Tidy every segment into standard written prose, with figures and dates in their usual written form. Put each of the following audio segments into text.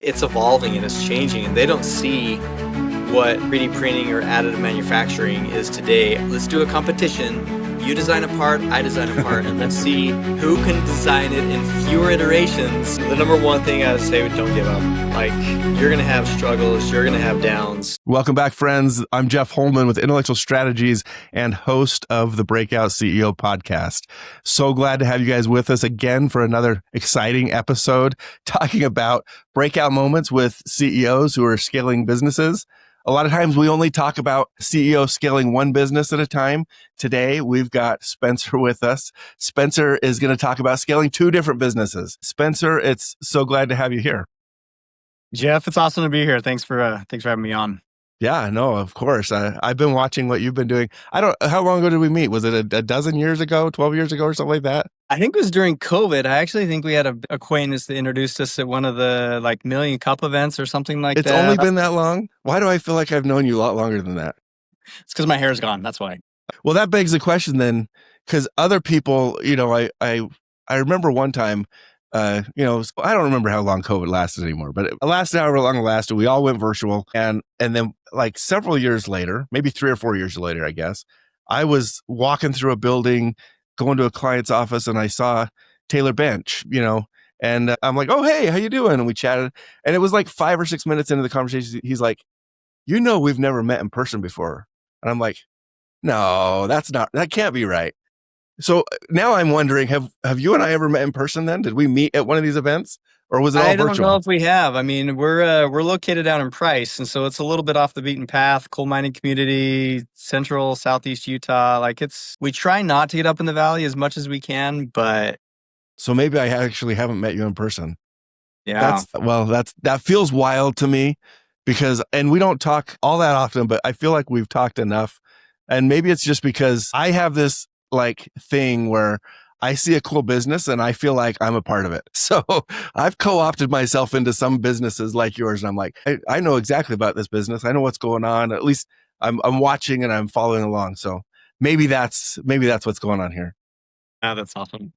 It's evolving and it's changing, and they don't see what 3D printing or additive manufacturing is today. Let's do a competition. You design a part, I design a part, and let's see who can design it in fewer iterations. The number one thing I would say, don't give up. Like, you're going to have struggles, you're going to have downs. Welcome back, friends. I'm Jeff Holman with Intellectual Strategies and host of the Breakout CEO podcast. So glad to have you guys with us again for another exciting episode talking about breakout moments with CEOs who are scaling businesses. A lot of times we only talk about CEOs scaling one business at a time. Today, we've got Spencer with us. Spencer is going to talk about scaling two different businesses. Spencer, it's so glad to have you here. Jeff, it's awesome to be here. Thanks for having me on. Yeah, no, of course. I've been watching what you've been doing. How long ago did we meet? Was it a dozen years ago, 12 years ago or something like that? I think it was during COVID. I actually think we had an acquaintance that introduced us at one of the Million Cup events or something like that. It's only been that long? Why do I feel like I've known you a lot longer than that? It's because my hair's gone. That's why. Well, that begs the question then, because other people, I remember one time, I don't remember how long COVID lasted anymore, but it lasted however long it lasted. We all went virtual. And then like several years later, maybe 3 or 4 years later, I guess, I was walking through a building, going to a client's office, and I saw Taylor Bench, and I'm like, oh, hey, how you doing? And we chatted. And it was like 5 or 6 minutes into the conversation. He's like, we've never met in person before. And I'm like, no, that can't be right. So now I'm wondering, have you and I ever met in person then? Did we meet at one of these events or was it all virtual? I don't know if we have. I mean, we're located down in Price, and so it's a little bit off the beaten path, coal mining community, central, southeast Utah. We try not to get up in the valley as much as we can, but. So maybe I actually haven't met you in person. Yeah. That feels wild to me and we don't talk all that often, but I feel like we've talked enough. And maybe it's just because I have this thing where I see a cool business and I feel like I'm a part of it. So I've co-opted myself into some businesses like yours. And I'm like, I know exactly about this business. I know what's going on. At least I'm watching and I'm following along. So maybe that's what's going on here. Yeah, that's awesome.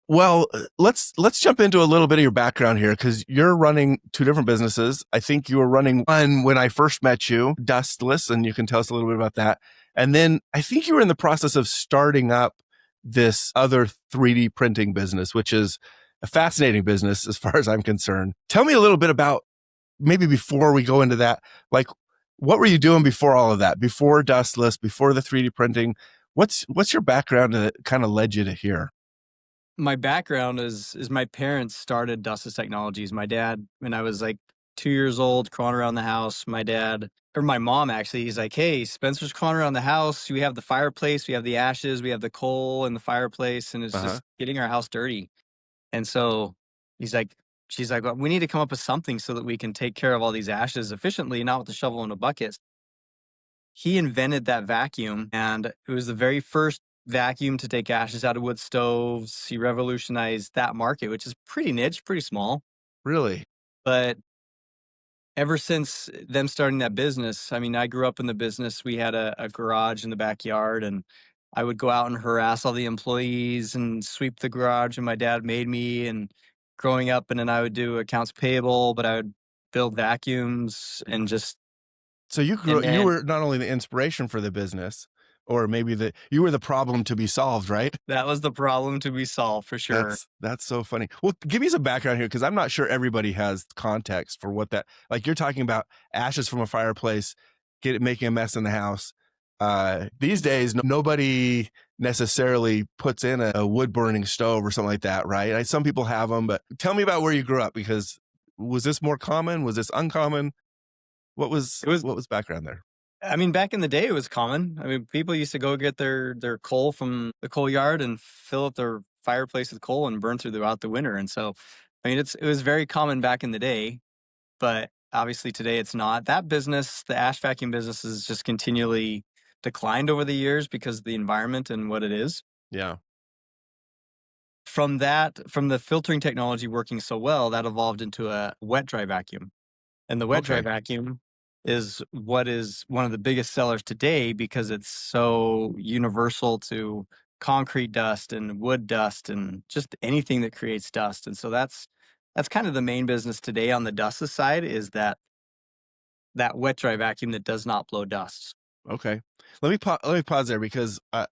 Well, let's jump into a little bit of your background here, because you're running two different businesses. I think you were running one when I first met you, Dustless, and you can tell us a little bit about that. And then I think you were in the process of starting up this other 3D printing business, which is a fascinating business as far as I'm concerned. Tell me a little bit about, maybe before we go into that, what were you doing before all of that? Before Dustless, before the 3D printing? What's your background that kind of led you to here? My background is my parents started Dustless Technologies. My dad, when I was 2 years old, crawling around the house, my mom actually, he's like, hey, Spencer's crawling around the house. We have the fireplace, we have the ashes, we have the coal in the fireplace, and it's just getting our house dirty. And so she's like, well, we need to come up with something so that we can take care of all these ashes efficiently, not with a shovel and a bucket. He invented that vacuum, and it was the very first vacuum to take ashes out of wood stoves. He revolutionized that market, which is pretty niche, pretty small. Really? But ever since them starting that business, I mean, I grew up in the business. We had a garage in the backyard, and I would go out and harass all the employees and sweep the garage, and my dad made me. And growing up, and then I would do accounts payable, but I would build vacuums and just. So you were not only the inspiration for the business, or maybe you were the problem to be solved, right? That was the problem to be solved, for sure. That's so funny. Well, give me some background here, because I'm not sure everybody has context for what that, you're talking about ashes from a fireplace, making a mess in the house. These days, nobody necessarily puts in a wood burning stove or something like that, right? Some people have them, but tell me about where you grew up, because was this more common? Was this uncommon? What was background there? I mean, back in the day, it was common. I mean, people used to go get their coal from the coal yard and fill up their fireplace with coal and burn throughout the winter. And so, I mean, it was very common back in the day, but obviously today it's not. That business, the ash vacuum business, has just continually declined over the years because of the environment and what it is. Yeah. From the filtering technology working so well, that evolved into a wet dry vacuum. And the wet dry vacuum is what is one of the biggest sellers today, because it's so universal to concrete dust and wood dust and just anything that creates dust. And so that's that's kind of the main business today on the dustless side, is that wet dry vacuum that does not blow dust. Okay. Let me pause there because I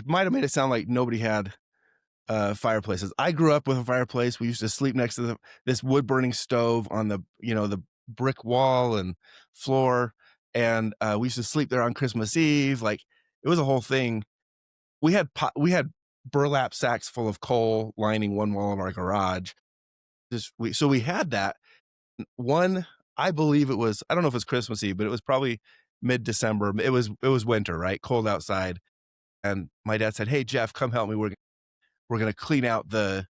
might have made it sound like nobody had fireplaces. I grew up with a fireplace. We used to sleep next to this wood burning stove on the the brick wall and floor, and we used to sleep there on Christmas Eve. Like, it was a whole thing. We had burlap sacks full of coal lining one wall of our garage. So we had that one. I believe it was, I don't know if it was Christmas Eve, but it was probably mid-December. It was winter, right? Cold outside. And my dad said, "Hey, Jeff, come help me. We're going to clean out the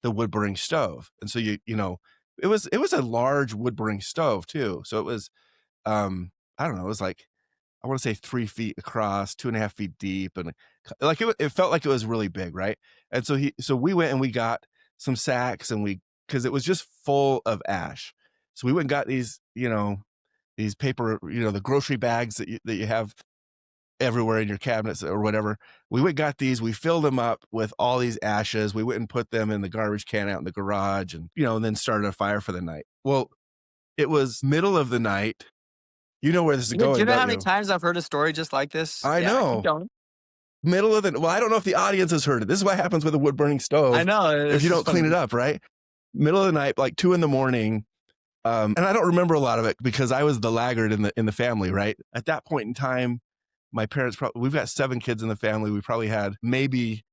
wood burning stove." And so it was a large wood burning stove too. So it was I don't know, it was like, I want to say 3 feet across, 2.5 feet deep, and like it felt like it was really big, right? And so we went and we got some sacks, and because it was just full of ash. So we went and got these these paper, the grocery bags that you have everywhere in your cabinets or whatever. We went got these, we filled them up with all these ashes. We went and put them in the garbage can out in the garage, and and then started a fire for the night. Well, it was middle of the night. You know where this is Do going, you know how don't many you? times I've heard a story just like this? I Yeah, keep know. going. Middle of the, well, I don't know if the audience has heard it. This is what happens with a wood burning stove. I know. If you don't clean it up, right? Middle of the night, like 2 a.m. And I don't remember a lot of it because I was the laggard in the family, right? At that point in time, my parents we've got 7 kids in the family. We probably had maybe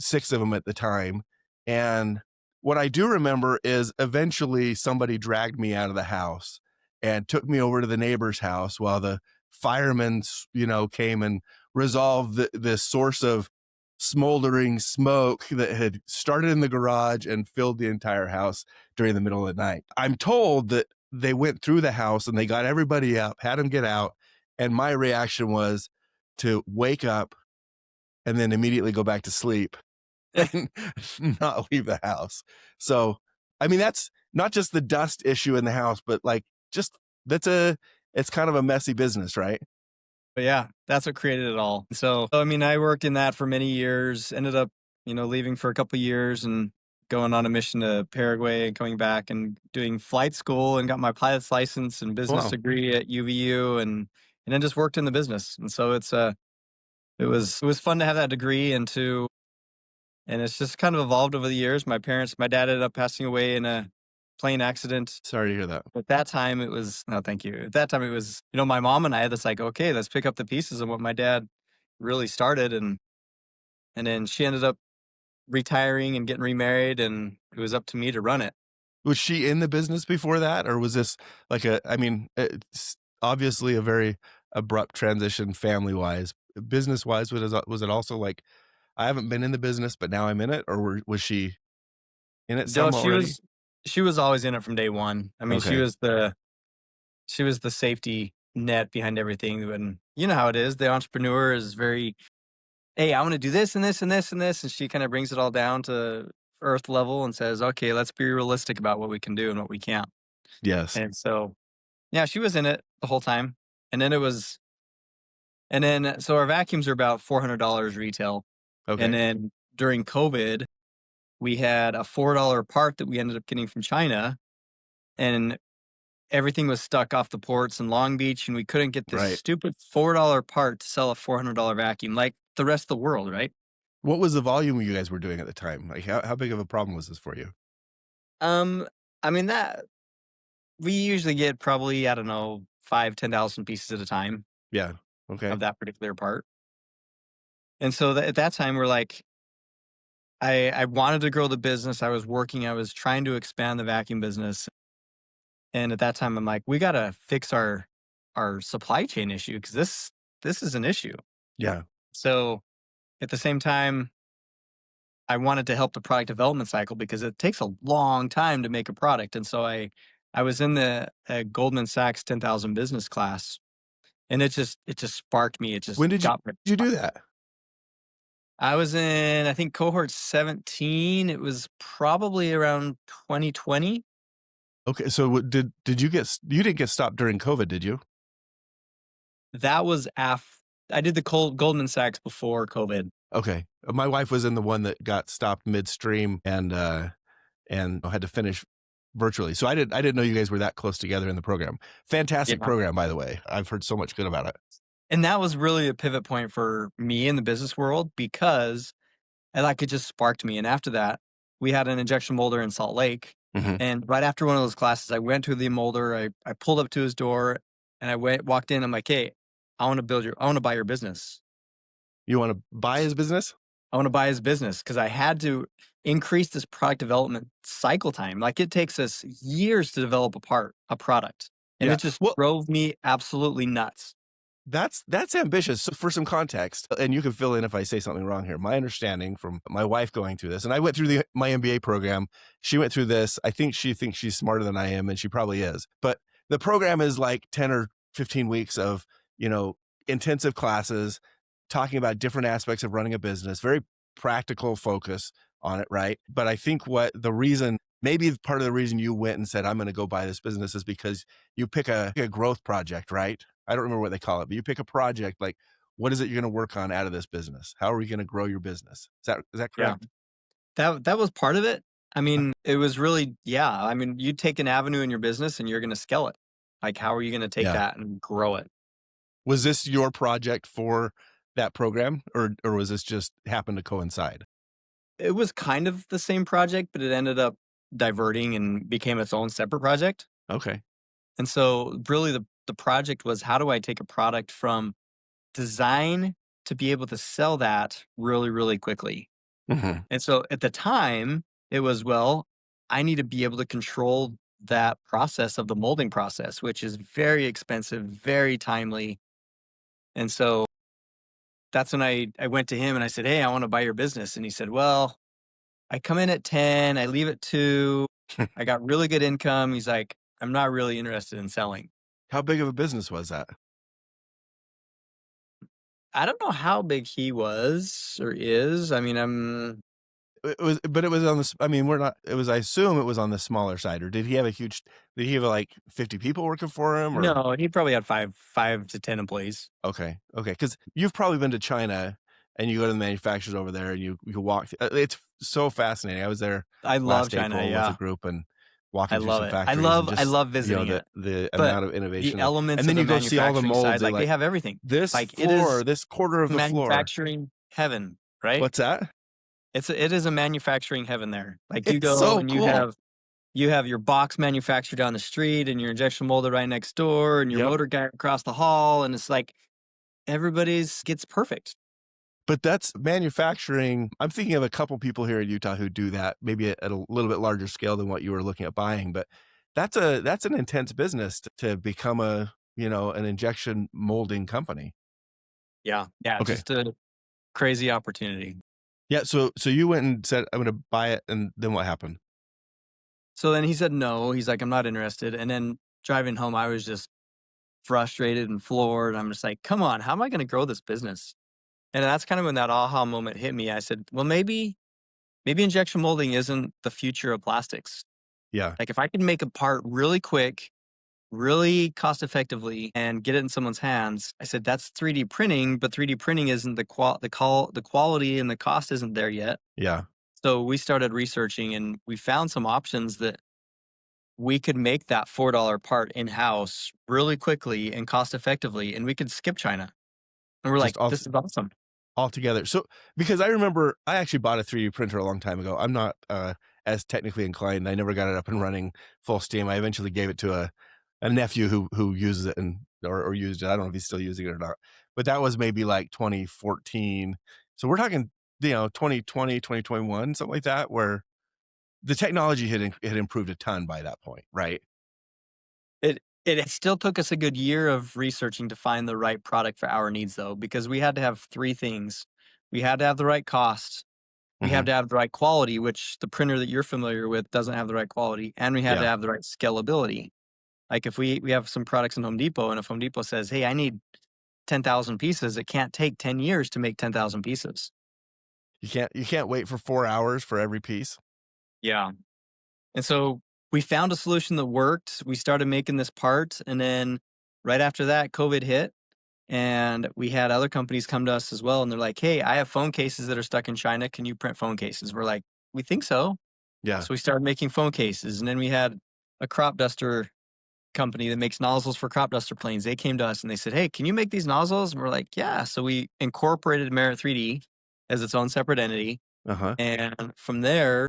6 of them at the time. And what I do remember is eventually somebody dragged me out of the house and took me over to the neighbor's house while the firemen, came and resolved this source of smoldering smoke that had started in the garage and filled the entire house during the middle of the night. I'm told that they went through the house and they got everybody up, had them get out. And my reaction was to wake up and then immediately go back to sleep and not leave the house. So, I mean, that's not just the dust issue in the house, but like, just it's kind of a messy business, right? But yeah, that's what created it all. So I mean, I worked in that for many years, ended up, leaving for a couple of years and going on a mission to Paraguay and coming back and doing flight school and got my pilot's license and business Wow. degree at UVU, and then just worked in the business. And so it was fun to have that degree and it's just kind of evolved over the years. My dad ended up passing away in a plane accident. Sorry to hear that. At that time, it was, no, thank you. At that time, it was, my mom and I had this like, okay, let's pick up the pieces of what my dad really started. And then she ended up retiring and getting remarried, and it was up to me to run it. Was she in the business before that? Or was this like I mean, it's obviously a very abrupt transition family wise. Business wise, was it also like, I haven't been in the business, but now I'm in it? Or was she in it No, some already? she was always in it from day one. I mean, Okay. she was the safety net behind everything. And you know how it is. The entrepreneur is very, hey, I want to do this and this and this and this. And she kind of brings it all down to earth level and says, okay, let's be realistic about what we can do and what we can't. Yes. And so, yeah, she was in it the whole time. And then so our vacuums are about $400 retail. Okay. And then during COVID, we had a $4 part that we ended up getting from China, and everything was stuck off the ports in Long Beach, and we couldn't get this stupid $4 part to sell a $400 vacuum like the rest of the world, right? What was the volume you guys were doing at the time? Like, how big of a problem was this for you? I mean, that we usually get probably, I don't know, 10,000 pieces at a time. Yeah. Okay. Of that particular part. And so at that time, we're like, I wanted to grow the business. I was trying to expand the vacuum business. And at that time, I'm like, we got to fix our supply chain issue, because this is an issue. Yeah. So at the same time, I wanted to help the product development cycle, because it takes a long time to make a product. And so I was in the Goldman Sachs 10,000 business class, and it just sparked me. It just When did you do that? I was in, I think, cohort 17. It was probably around 2020. Okay, so did you didn't get stopped during COVID, did you? That was I did the Goldman Sachs before COVID. Okay. My wife was in the one that got stopped midstream, and and had to finish virtually. So I didn't know you guys were that close together in the program. Fantastic Yeah. program, by the way. I've heard so much good about it. And that was really a pivot point for me in the business world because it just sparked me. And after that, we had an injection molder in Salt Lake. Mm-hmm. And right after one of those classes, I went to the molder. I pulled up to his door and I walked in. I'm like, hey, I want to buy your business. You want to buy his business? I want to buy his business because I had to increase this product development cycle time. Like it takes us years to develop a product. And Yeah. it just Well, drove me absolutely nuts. that's ambitious. So for some context, and you can fill in if I say something wrong here. My understanding from my wife going through this, and I went through my MBA program. She went through this. I think she thinks she's smarter than I am, and she probably is. But the program is like 10 or 15 weeks of, intensive classes talking about different aspects of running a business, very practical focus on it, right? But I think maybe part of the reason you went and said, I'm going to go buy this business is because you pick a growth project, right? I don't remember what they call it, but you pick a project, like, what is it you're going to work on out of this business? How are we going to grow your business? Is that correct? That was part of it. I mean, it was really, yeah. I mean, you take an avenue in your business and you're going to scale it. Like, how are you going to take that and grow it? Was this your project for that program, or was this just happened to coincide? It was kind of the same project, but it ended up diverting and became its own separate project. Okay. And so really the project was, how do I take a product from design to be able to sell that really, really quickly? Mm-hmm. And so at the time, it was, well, I need to be able to control that process of the molding process, which is very expensive, very timely. And so that's when I went to him and I said, hey, I want to buy your business. And he said, well, I come in at 10, I leave at 2. I got really good income. He's like, I'm not really interested in selling. How big of a business was that? I don't know how big he was or is. I mean, But it was on this. I mean, I assume it was on the smaller side, or did he have like 50 people working for him? Or? no, he probably had five to 10 employees. Okay. Because you've probably been to China and you go to the manufacturers over there and you walk. It's so fascinating. I was there. I love last China. April Yeah. with a group and walking I through love some it. factories. I love visiting it. The But amount of innovation. the elements and then of you the go see all the manufacturing molds. side, they have everything. This Like, it floor, is this quarter of the floor. manufacturing heaven, right? What's that? It is a manufacturing heaven there. Like, you It's go so and cool. you have your box manufacturer down the street and your injection molder right next door and your Yep. motor guy across the hall, and it's like everybody's gets perfect. But that's manufacturing. I'm thinking of a couple people here in Utah who do that, maybe at a little bit larger scale than what you were looking at buying. But that's an intense business to become an injection molding company. Yeah. Okay. Just a crazy opportunity. Yeah. So you went and said, I'm going to buy it. And then what happened? So then he said no. He's like, I'm not interested. And then driving home, I was just frustrated and floored. I'm just like, come on, how am I going to grow this business? And that's kind of when that aha moment hit me. I said, well, maybe injection molding isn't the future of plastics. Yeah. Like, if I can make a part really quick, really cost effectively, and get it in someone's hands, I said, that's 3D printing, but 3D printing isn't the quality and the cost isn't there yet. Yeah. So we started researching and we found some options that we could make that $4 part in-house really quickly and cost effectively, and we could skip China. And we're Just like, this is awesome. Altogether. So, because I remember I actually bought a 3D printer a long time ago. I'm not as technically inclined. I never got it up and running full steam. I eventually gave it to a nephew who uses it or used it. I don't know if he's still using it or not, but that was maybe like 2014. So we're talking, 2020, 2021, something like that, where the technology had improved a ton by that point, right? It still took us a good year of researching to find the right product for our needs, though, because we had to have 3 things. We had to have the right cost. We had to have the right quality, which the printer that you're familiar with doesn't have the right quality. And we had to have the right scalability. Like, if we have some products in Home Depot, and if Home Depot says, hey, I need 10,000 pieces, it can't take 10 years to make 10,000 pieces. You can't wait for 4 hours for every piece. Yeah. And so we found a solution that worked. We started making this part. And then right after that, COVID hit. And we had other companies come to us as well. And they're like, hey, I have phone cases that are stuck in China. Can you print phone cases? We're like, we think so. Yeah. So we started making phone cases, and then we had a crop duster company that makes nozzles for crop duster planes. They came to us and they said, "Hey, can you make these nozzles?" And we're like, "Yeah." So we incorporated Merit 3D as its own separate entity. Uh-huh. And from there,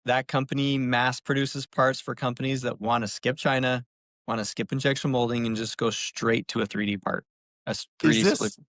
that company mass produces parts for companies that want to skip China, want to skip injection molding, and just go straight to a 3D part, Is 3D this solution.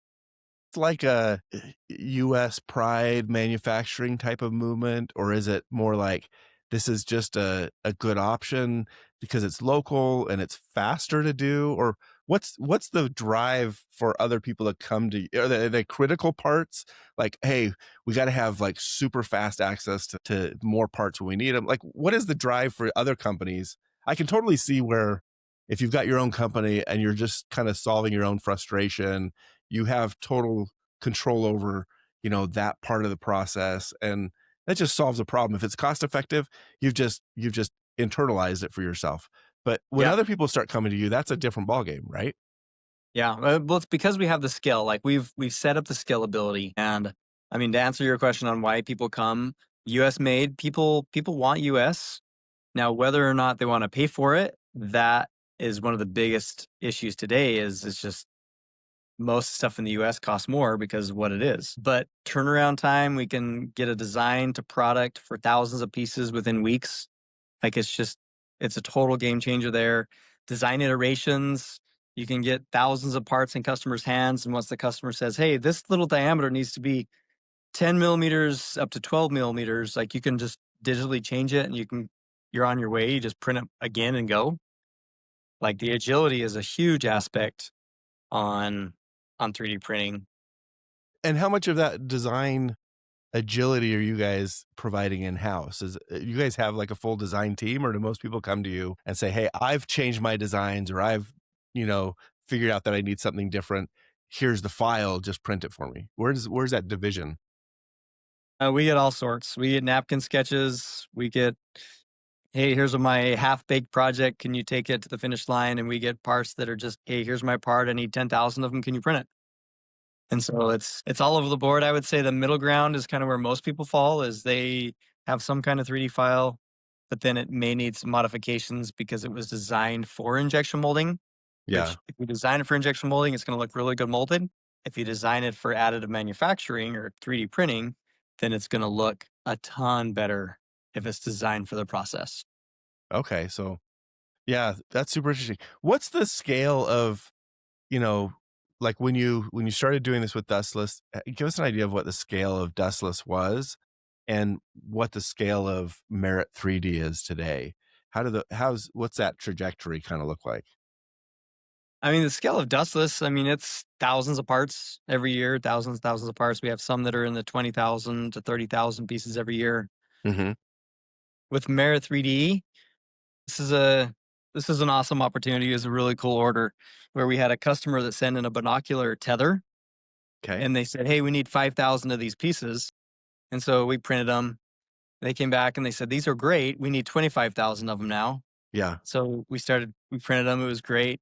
like a US pride manufacturing type of movement, or is it more like this is just a good option because it's local and it's faster to do? Or what's the drive for other people to come to you? Are they critical parts? Like, hey, we got to have like super fast access to more parts when we need them. Like, what is the drive for other companies? I can totally see where if you've got your own company and you're just kind of solving your own frustration, you have total control over, that part of the process, and that just solves a problem. If it's cost effective, you've just internalized it for yourself. But when Yeah. other people start coming to you, that's a different ballgame, right? Yeah. Well, it's because we have the skill. Like we've set up the scalability. And I mean, to answer your question on why people come, US made, people want US. Now, whether or not they want to pay for it, that is one of the biggest issues today is just most stuff in the US costs more because of what it is. But turnaround time, we can get a design to product for thousands of pieces within weeks. Like it's a total game changer there. Design iterations, you can get thousands of parts in customers' hands. And once the customer says, "Hey, this little diameter needs to be 10 millimeters up to 12 millimeters," like you can just digitally change it and you're on your way. You just print it again and go. Like the agility is a huge aspect on 3D printing. And how much of that design agility are you guys providing in house? Is you guys have like a full design team, or do most people come to you and say, "Hey, I've changed my designs, or I've, you know, figured out that I need something different. Here's the file, just print it for me." Where's that division? We get all sorts. We get napkin sketches. We get, "Hey, here's my half baked project. Can you take it to the finish line?" And we get parts that are just, "Hey, here's my part. I need 10,000 of them. Can you print it?" And so it's all over the board. I would say the middle ground is kind of where most people fall is they have some kind of 3D file, but then it may need some modifications because it was designed for injection molding, Yeah. which if you design it for injection molding, it's going to look really good molded. If you design it for additive manufacturing or 3D printing, then it's going to look a ton better if it's designed for the process. Okay. So yeah, that's super interesting. What's the scale of, you know, like when you started doing this with Dustless, give us an idea of what the scale of Dustless was and what the scale of Merit 3D is today. What's that trajectory kind of look like? I mean, the scale of Dustless, I mean, it's thousands of parts every year, thousands of parts. We have some that are in the 20,000 to 30,000 pieces every year. Mm-hmm. With Merit 3D, this is a this is an awesome opportunity. It's a really cool order where we had a customer that sent in a binocular tether Okay. and they said, "Hey, we need 5,000 of these pieces." And so we printed them. They came back and they said, "These are great. We need 25,000 of them now." Yeah. So we printed them. It was great.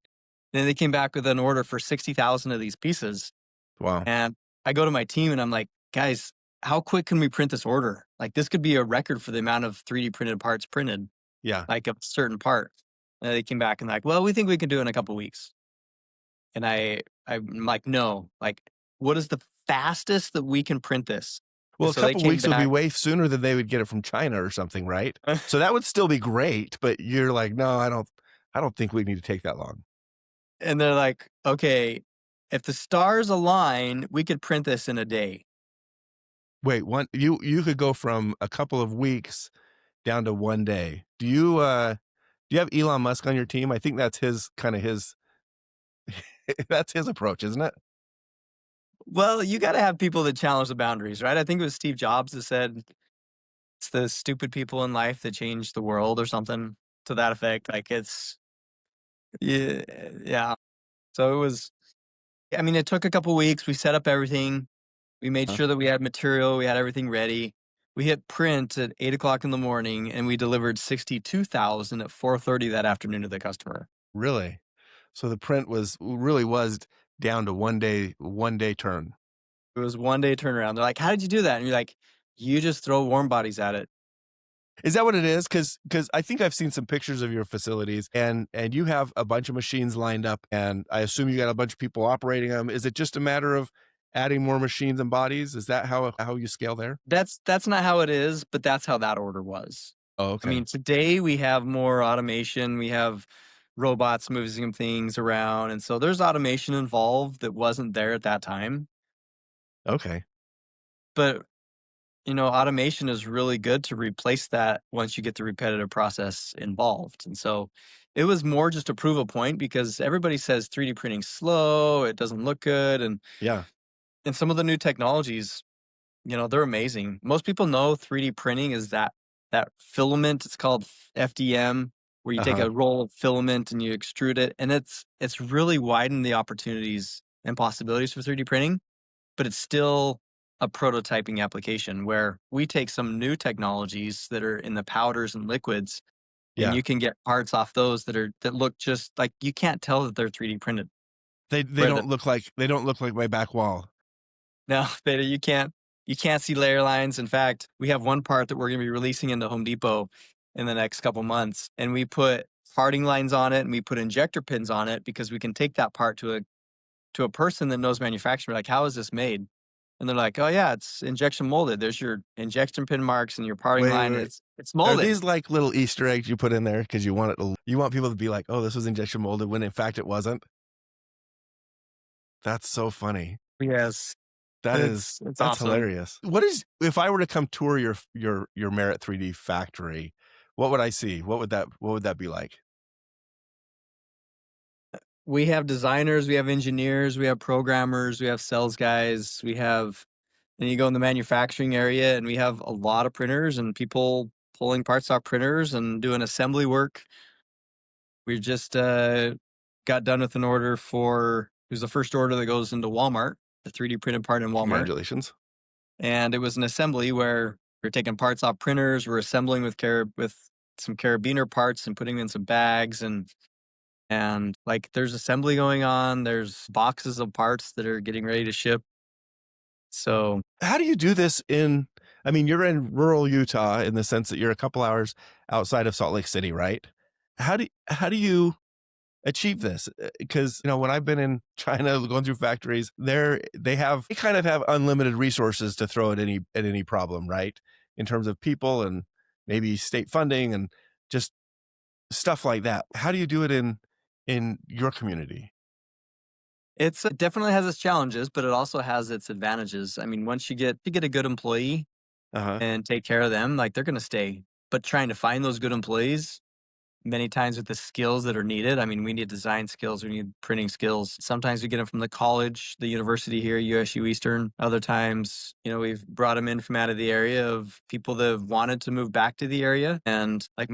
Then they came back with an order for 60,000 of these pieces. Wow. And I go to my team and I'm like, "Guys, how quick can we print this order? Like this could be a record for the amount of 3D printed parts printed, Yeah. like a certain part." And they came back and like, "Well, we think we can do it in a couple weeks." And I'm like, "No, like what is the fastest that we can print this?" Well, And a so they couple came weeks would be back way sooner than they would get it from China or something, right? So that would still be great, but you're like, no, I don't think we need to take that long. and they're like, "Okay, if the stars align, we could print this in a day." Wait, you could go from a couple of weeks down to 1 day. Do you have Elon Musk on your team? I think that's his kind of his that's his approach, isn't it? Well, you got to have people that challenge the boundaries, right? I think it was Steve Jobs that said it's the stupid people in life that change the world or something to that effect. Like it's yeah, yeah. So it was. I mean, it took a couple weeks. We set up everything. We made Huh? sure that we had material. We had everything ready. We hit print at 8 o'clock in the morning, and we delivered 62,000 at 4:30 that afternoon to the customer. Really? So the print really was down to 1 day turn. It was 1 day turnaround. They're like, "How did you do that?" And you're like, "You just throw warm bodies at it." Is that what it is? Because I think I've seen some pictures of your facilities, and you have a bunch of machines lined up, and I assume you got a bunch of people operating them. Is it just a matter of adding more machines and bodies? Is that how you scale there? That's not how it is, but that's how that order was. Oh, I mean, okay. today we have more automation. We have robots moving things around. And so there's automation involved that wasn't there at that time. Okay. But, automation is really good to replace that once you get the repetitive process involved. And so it was more just to prove a point because everybody says 3D printing's slow, it doesn't look good. Yeah. And some of the new technologies, they're amazing. Most people know 3D printing is that filament. It's called FDM, where you take Uh-huh. a roll of filament and you extrude it, and it's really widened the opportunities and possibilities for 3D printing. But it's still a prototyping application where we take some new technologies that are in the powders and liquids, and Yeah. you can get parts off those that look just like you can't tell that they're 3D printed. They Where the don't look like my back wall. No, you can't see layer lines. In fact, we have one part that we're going to be releasing into Home Depot in the next couple months, and we put parting lines on it and we put injector pins on it because we can take that part to a person that knows manufacturing. Like, how is this made? And they're like, oh yeah, it's injection molded. There's your injection pin marks and your parting Wait, line. wait. It's Are molded. these like little Easter eggs you put in there because you want people to be like, oh, this was injection molded when in fact it wasn't? That's so funny. Yes, it's That's awesome. hilarious. If I were to come tour your Merit 3D factory, what would I see? What would that be like? We have designers, we have engineers, we have programmers, we have sales guys, and you go in the manufacturing area and we have a lot of printers and people pulling parts off printers and doing assembly work. We just got done with an order it was the first order that goes into Walmart, the 3D printed part in Walmart. Congratulations. And it was an assembly where we're taking parts off printers, we're assembling with some carabiner parts and putting in some bags and like there's assembly going on, there's boxes of parts that are getting ready to ship. So How do you do this I mean, you're in rural Utah in the sense that you're a couple hours outside of Salt Lake City, right? How do you achieve this? Because, when I've been in China going through factories, they kind of have unlimited resources to throw at any problem, right? In terms of people and maybe state funding and just stuff like that. How do you do it in your community? it definitely has its challenges, but it also has its advantages. I mean, once you get a good employee Uh-huh. and take care of them, like they're going to stay. But trying to find those good employees many times with the skills that are needed. I mean, we need design skills, we need printing skills. Sometimes we get them from the college, the university here, USU Eastern. Other times, we've brought them in from out of the area of people that have wanted to move back to the area. And like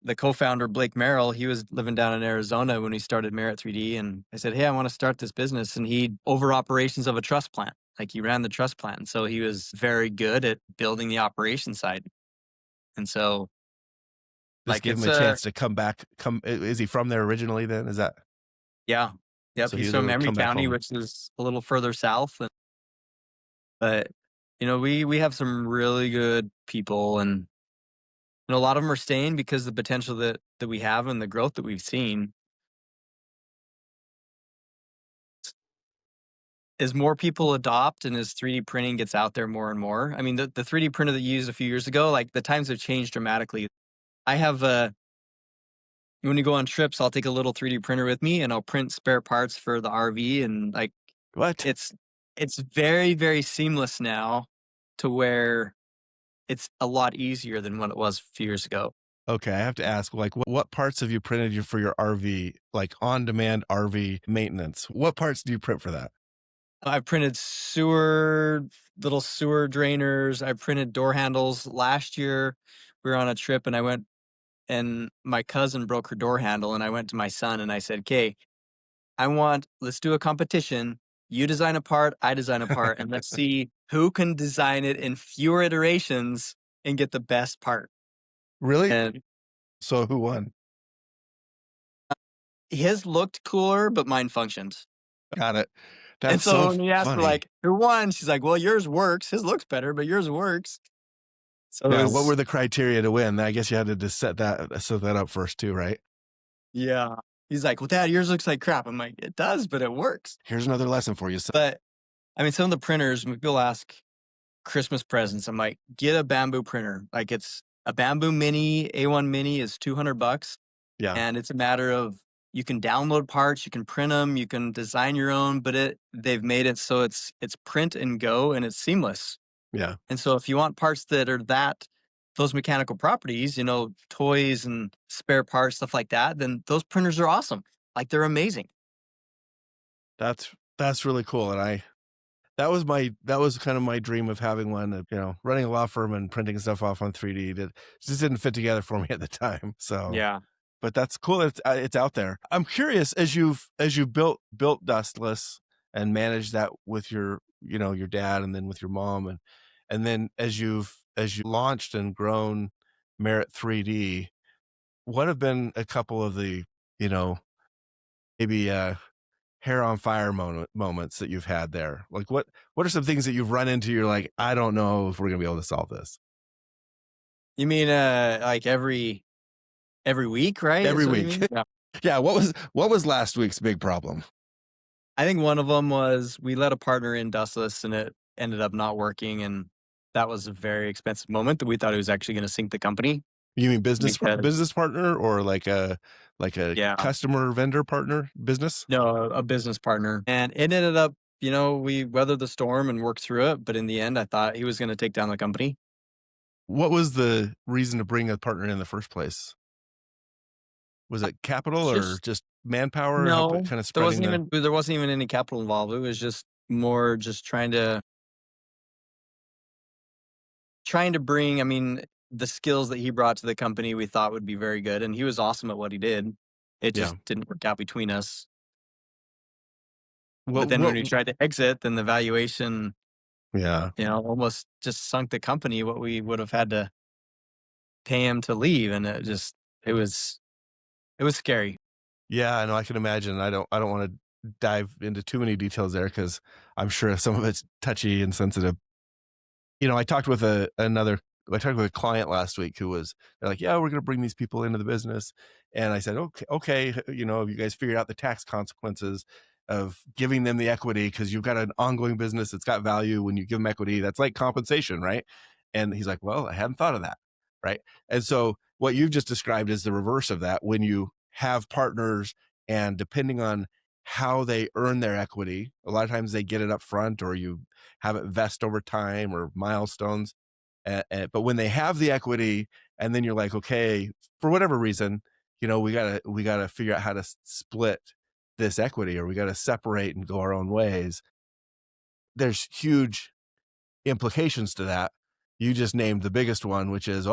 the co-founder, Blake Merrill, he was living down in Arizona when we started Merit 3D. And I said, hey, I want to start this business. And he over operations of a truss plant. Like he ran the truss plant. And so he was very good at building the operation side. And so This like gave him it's a chance to come back. Is he from there originally then? Is that yeah. Yep, so he's he's from able to Emery come back County, home? which is a little further south. But we have some really good people, and a lot of them are staying because the potential that we have and the growth that we've seen as more people adopt and as 3D printing gets out there more and more. I mean, the 3D printer that you used a few years ago, like the times have changed dramatically. I have when you go on trips, I'll take a little 3D printer with me and I'll print spare parts for the RV and like What? it's very, very seamless now to where it's a lot easier than what it was a few years ago. Okay, I have to ask, like, what parts have you printed for your RV, like on-demand RV maintenance? What parts do you print for that? I've printed little sewer drainers. I printed door handles. Last year, we were on a trip and I went and my cousin broke her door handle. And I went to my son and I said, okay, let's do a competition. You design a part, I design a part, and let's see who can design it in fewer iterations and get the best part. Really? And So who won? his looked cooler, but mine functioned. Got it. And That's so so when he asked her, funny. like, who won? She's like, well, yours works. His looks better, but yours works. So Now, what were the criteria to win? I guess you had to just set that up first too, right? yeah. He's like, well, Dad, yours looks like crap. I'm like, it does, but it works. Here's another lesson for you. So, But I mean, some of the printers, when people ask Christmas presents, I'm like, get a bamboo printer. Like it's a bamboo mini, A1 mini is $200. yeah, And it's a matter of, you can download parts, you can print them, you can design your own, but they've made it so it's print and go and it's seamless. yeah. And so if you want parts that are those mechanical properties, toys and spare parts, stuff like that, then those printers are awesome. Like they're amazing. That's really cool. And that was kind of my dream of having one, running a law firm and printing stuff off on 3D that just didn't fit together for me at the time. So, Yeah. but that's cool that it's out there. I'm curious, as you've built Dustless and managed that with your dad and then with your mom and then as you launched and grown Merit 3D, what have been a couple of the, maybe hair on fire moments that you've had there? Like what are some things that you've run into? You're like, I don't know if we're gonna be able to solve this. You mean like every week, right? Every Is what you week. mean? Yeah. Yeah. What was last week's big problem? I think one of them was we let a partner in Dustless and it ended up not working. And that was a very expensive moment that we thought it was actually going to sink the company. You mean business Because- partner or like a Yeah. customer vendor partner business? No, a business partner. And it ended up, we weathered the storm and worked through it. But in the end, I thought he was going to take down the company. What was the reason to bring a partner in the first place? Was it capital or just manpower? No, Kind of spreading there wasn't even any capital involved. It was just more just trying to bring, I mean, the skills that he brought to the company we thought would be very good. And he was awesome at what he did. It just didn't work out between us. But then when we tried to exit, then the valuation, almost just sunk the company, what we would have had to pay him to leave. And it was scary. Yeah, I know. I can imagine. I don't want to dive into too many details there because I'm sure some of it's touchy and sensitive. I talked with a client last week they're like, yeah, we're going to bring these people into the business. And I said, okay, you guys figured out the tax consequences of giving them the equity because you've got an ongoing business that's got value. When you give them equity, that's like compensation, right? And he's like, well, I hadn't thought of that, right? And so what you've just described is the reverse of that. When you have partners and depending on how they earn their equity, a lot of times they get it up front or you have it vest over time or milestones. But when they have the equity and then you're like, okay, for whatever reason, we gotta figure out how to split this equity or we got to separate and go our own ways. There's huge implications to that. You just named the biggest one, which is,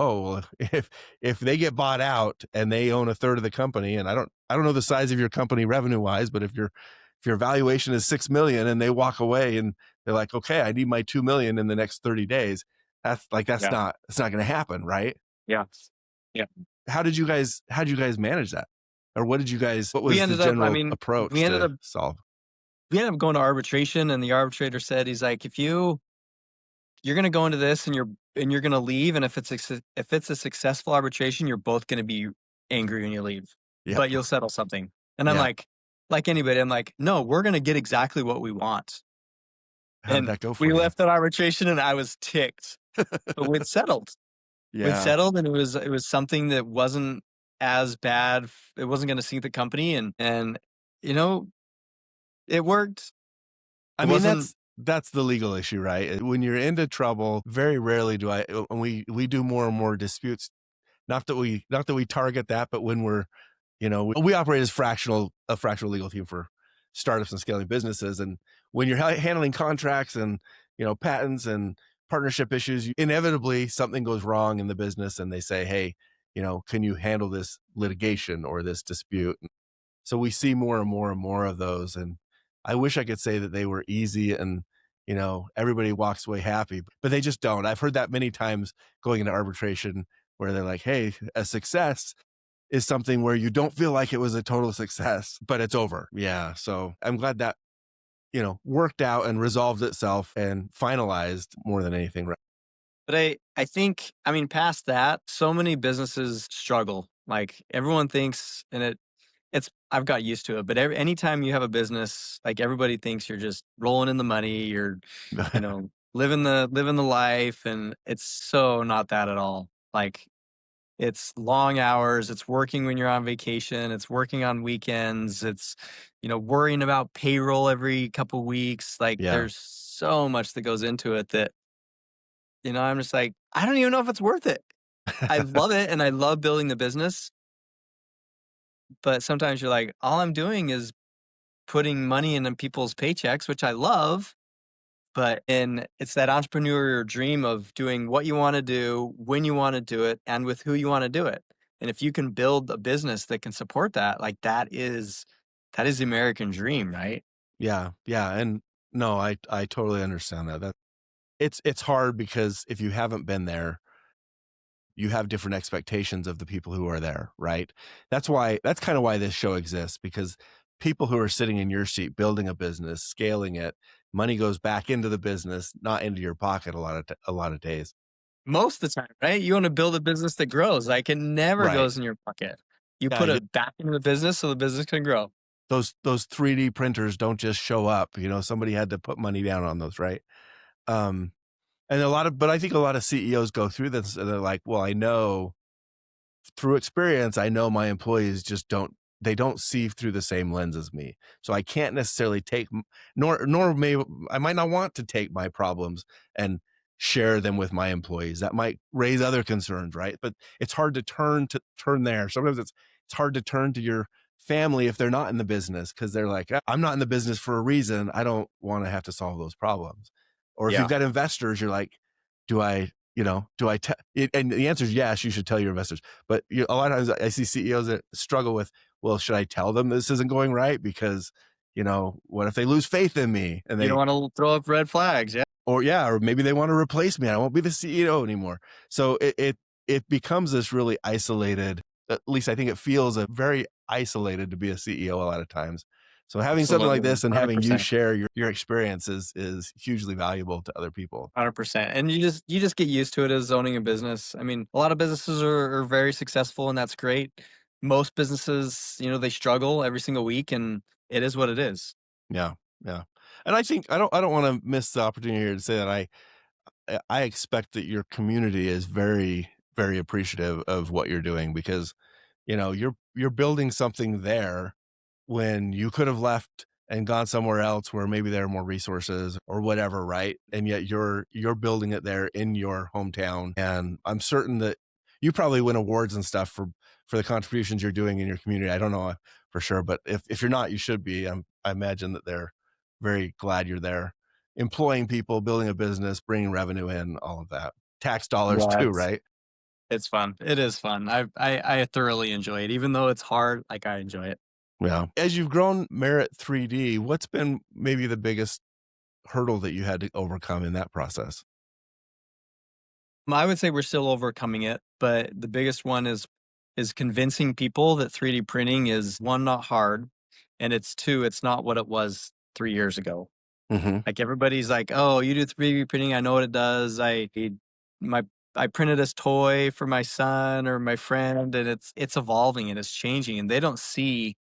if they get bought out and they own a third of the company, and I don't know the size of your company revenue wise, but if your valuation is 6 million and they walk away and they're like, okay, I need my 2 million in the next 30 days. It's not going to happen. Right. Yeah. Yeah. How did you guys manage that? Or what was the general approach to solve? We ended up going to arbitration and the arbitrator said, he's like, if you're going to go into this and you're going to leave. And if it's a successful arbitration, you're both going to be angry when you leave, but you'll settle something. And I'm like anybody, I'm like, no, we're going to get exactly what we want. How did that go for you? you? We left that arbitration and I was ticked, but we'd settled. Yeah. We'd settled and it was something that wasn't as bad. It wasn't going to sink the company and it worked. I mean, that's the legal issue, right? When you're into trouble, very rarely do we do more and more disputes. Not that we target that, but when we're, we operate as a fractional legal team for startups and scaling businesses. And when you're handling contracts and, patents and partnership issues, inevitably something goes wrong in the business and they say, hey, can you handle this litigation or this dispute? So we see more and more and more of those. And I wish I could say that they were easy and, everybody walks away happy, but they just don't. I've heard that many times going into arbitration where they're like, hey, a success is something where you don't feel like it was a total success, but it's over. Yeah. So I'm glad that, worked out and resolved itself and finalized more than anything. Right. But I think, I mean, past that, so many businesses struggle. Like everyone thinks, and I've got used to it, but anytime you have a business, like everybody thinks you're just rolling in the money, you're, living the life. And it's so not that at all. Like it's long hours, it's working when you're on vacation, it's working on weekends, it's, worrying about payroll every couple weeks. Like Yeah. there's so much that goes into it that, I'm just like, I don't even know if it's worth it. I love it and I love building the business. But sometimes you're like, all I'm doing is putting money into people's paychecks, which I love. But it's that entrepreneurial dream of doing what you want to do, when you want to do it, and with who you want to do it. And if you can build a business that can support that, like that is the American dream, right? Yeah. Yeah. And no, I totally understand that. It's hard because if you haven't been there, you have different expectations of the people who are there, right? That's kind of why this show exists, because people who are sitting in your seat, building a business, scaling it, money goes back into the business, not into your pocket a lot of days. Most of the time, right? You want to build a business that grows. Like it never Right. goes in your pocket. You Yeah. put it back into the business so the business can grow. Those 3D printers don't just show up, somebody had to put money down on those, right? Um, but I think a lot of CEOs go through this and they're like, well, I know through experience, I know my employees just they don't see through the same lens as me. So I can't necessarily I might not want to take my problems and share them with my employees. That might raise other concerns, right? But it's hard to turn there. Sometimes it's hard to turn to your family if they're not in the business, because they're like, I'm not in the business for a reason. I don't want to have to solve those problems. Or if Yeah. you've got investors, you're like, do I tell it? And the answer is yes, you should tell your investors. But a lot of times I see CEOs that struggle with, well, should I tell them this isn't going right? Because, what if they lose faith in me and You don't want to throw up red flags. Yeah. or maybe they want to replace me. I won't be the CEO anymore. So it becomes this really isolated, at least I think it feels a very isolated to be a CEO a lot of times. So having something like Absolutely. this and having you 100%. share your experience is hugely valuable to other people. 100%. And you just get used to it as owning a business. I mean, a lot of businesses are very successful and that's great. Most businesses, they struggle every single week and it is what it is. Yeah. Yeah. And I think I don't want to miss the opportunity here to say that I expect that your community is very, very appreciative of what you're doing, because, you're building something there when you could have left and gone somewhere else where maybe there are more resources or whatever, right? And yet you're building it there in your hometown. And I'm certain that you probably win awards and stuff for the contributions you're doing in your community. I don't know for sure, but if you're not, you should be. I imagine that they're very glad you're there, employing people, building a business, bringing revenue in, all of that. Tax dollars Yeah, too, right? it's fun. It is fun. I thoroughly enjoy it. Even though it's hard, like I enjoy it. Yeah. As you've grown Merit 3D, what's been maybe the biggest hurdle that you had to overcome in that process? I would say we're still overcoming it, but the biggest one is convincing people that 3D printing is one, not hard, and it's two, it's not what it was 3 years ago. Mm-hmm. Like everybody's like, "Oh, you do 3D printing? I know what it does. My I printed this toy for my son or my friend, and it's evolving and it's changing, and they don't see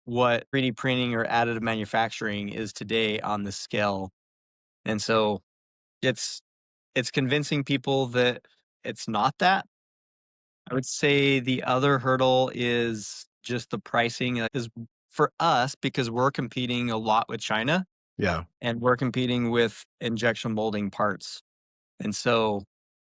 what 3D printing or additive manufacturing is today on this scale. And so it's it's convincing people that it's not that. I would say the other hurdle is just the pricing is for us because we're competing a lot with China Yeah. and we're competing with injection molding parts. And so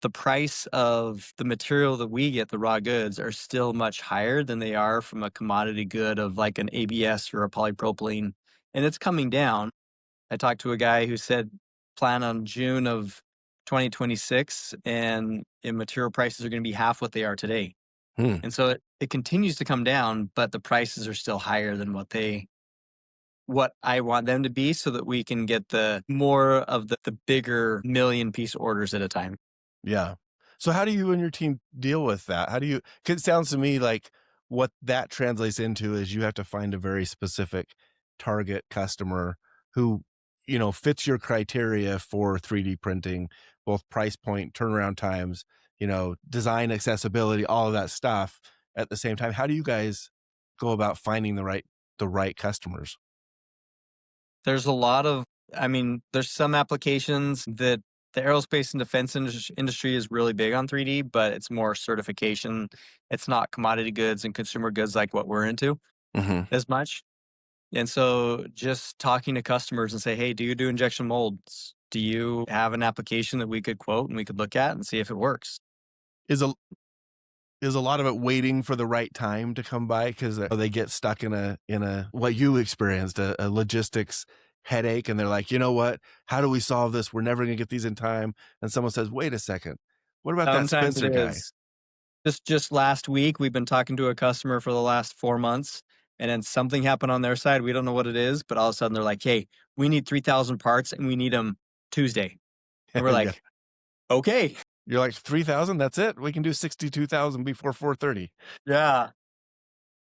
the price of the material that we get, the raw goods, are still much higher than they are from a commodity good of like an ABS or a polypropylene. And it's coming down. I talked to a guy who said plan on June of 2026 and material prices are going to be half what they are today. Hmm. And so it continues to come down, but the prices are still higher than what I want them to be so that we can get the more of the bigger million piece orders at a time. Yeah. So how do you and your team deal with that? Cause it sounds to me like what that translates into is you have to find a very specific target customer who, fits your criteria for 3D printing, both price point, turnaround times, design accessibility, all of that stuff at the same time. How do you guys go about finding the right customers? There's a lot of, there's some applications that the aerospace and defense industry is really big on 3D, but it's more certification. It's not commodity goods and consumer goods like what we're into as much. And so just talking to customers and say, hey, do you do injection molds? Do you have an application that we could quote and we could look at and see if it works? Is a lot of it waiting for the right time to come by because they get stuck in a what you experienced, a logistics headache, and they're like, you know what? How do we solve this? We're never going to get these in time. And someone says, wait a second, what about that Sometimes Spencer it guy? is. Just last week, we've been talking to a customer for the last 4 months, and then something happened on their side. We don't know what it is, but all of a sudden they're like, hey, we need 3,000 parts and we need them Tuesday. And we're Yeah. like, okay. You're like, 3,000? That's it? We can do 62,000 before 4:30. Yeah.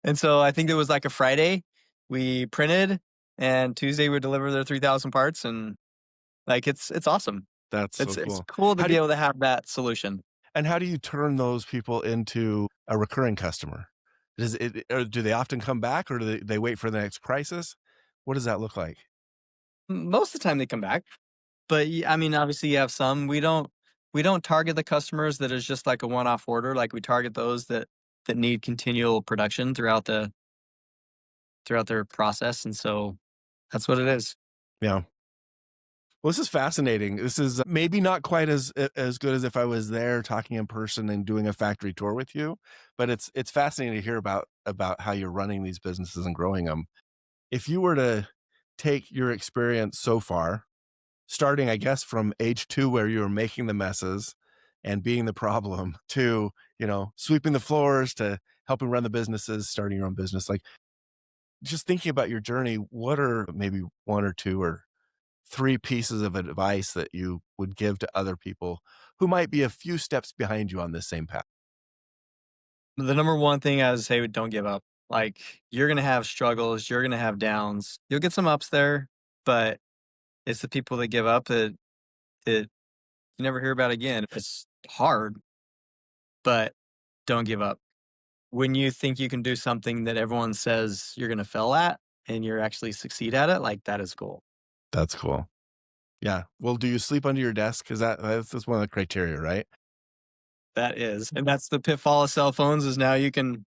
And so I think it was like a Friday we printed, and Tuesday we deliver their 3,000 parts, and like it's awesome. That's so cool. It's cool to be able to have that solution. And how do you turn those people into a recurring customer? Or do they often come back, or do they wait for the next crisis? What does that look like? Most of the time they come back, but obviously you have some. We don't target the customers that is just like a one-off order. Like we target those that need continual production throughout their process, and so that's what it is. Yeah. Well, this is fascinating. This is maybe not quite as good as if I was there talking in person and doing a factory tour with you, but it's fascinating to hear about how you're running these businesses and growing them. If you were to take your experience so far, starting, I guess, from age 2 where you were making the messes and being the problem to, sweeping the floors to helping run the businesses, starting your own business, like just thinking about your journey, what are maybe 1 or 2 or 3 pieces of advice that you would give to other people who might be a few steps behind you on this same path? The number one thing I would say, don't give up. Like, you're going to have struggles, you're going to have downs. You'll get some ups there, but it's the people that give up that you never hear about again. It's hard, but don't give up. When you think you can do something that everyone says you're going to fail at and you're actually succeed at it, like that is cool. That's cool. Yeah. Well, do you sleep under your desk? Because that's one of the criteria, right? That is. And that's the pitfall of cell phones is now you can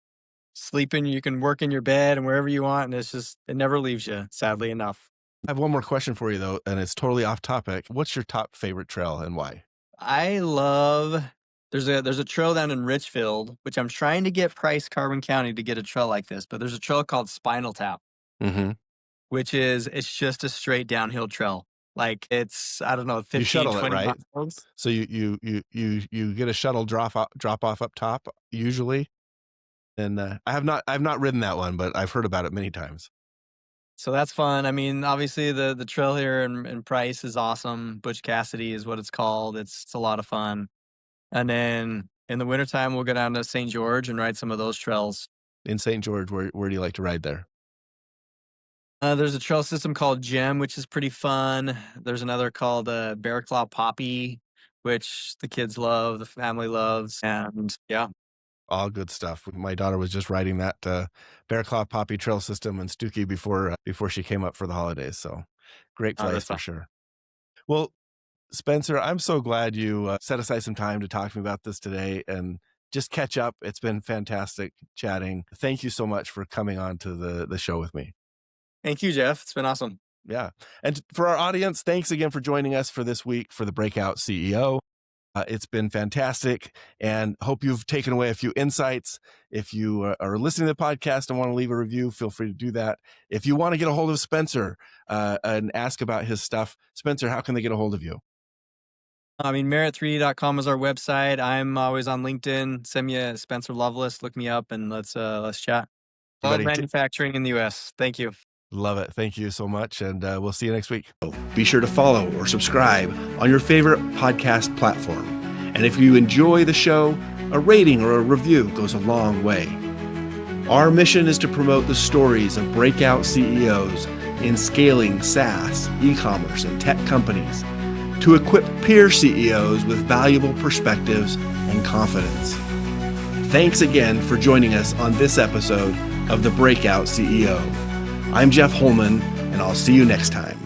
you can work in your bed and wherever you want. And it never leaves you, sadly enough. I have one more question for you though, and it's totally off topic. What's your top favorite trail and why? I love, there's a trail down in Richfield, which I'm trying to get Price Carbon County to get a trail like this, but there's a trail called Spinal Tap, which it's just a straight downhill trail. Like it's, I don't know, 15, you shuttle 20 it, right? miles. So you get a shuttle drop off up top usually. And I've not ridden that one, but I've heard about it many times. So that's fun. I mean, obviously the trail here in Price is awesome. Butch Cassidy is what it's called. It's a lot of fun. And then in the wintertime, we'll go down to St. George and ride some of those trails. In St. George, where do you like to ride there? There's a trail system called Gem, which is pretty fun. There's another called Bear Claw Poppy, which the kids love, the family loves. And yeah. All good stuff. My daughter was just riding that Bear Claw Poppy trail system in Stookie before she came up for the holidays. So great place for sure. Well, Spencer, I'm so glad you set aside some time to talk to me about this today and just catch up. It's been fantastic chatting. Thank you so much for coming on to the show with me. Thank you, Jeff. It's been awesome. Yeah. And for our audience, thanks again for joining us for this week for the Breakout CEO. It's been fantastic and hope you've taken away a few insights. If you are listening to the podcast and want to leave a review, feel free to do that. If you want to get a hold of Spencer and ask about his stuff, Spencer, how can they get a hold of you? Merit3D.com is our website. I'm always on LinkedIn. Send me a Spencer Loveless. Look me up and let's chat. Love manufacturing in the U.S. Thank you. Love it. Thank you so much. And we'll see you next week. Be sure to follow or subscribe on your favorite podcast platform. And if you enjoy the show, a rating or a review goes a long way. Our mission is to promote the stories of breakout CEOs in scaling SaaS, e-commerce, and tech companies to equip peer CEOs with valuable perspectives and confidence. Thanks again for joining us on this episode of the Breakout CEO. I'm Jeff Holman, and I'll see you next time.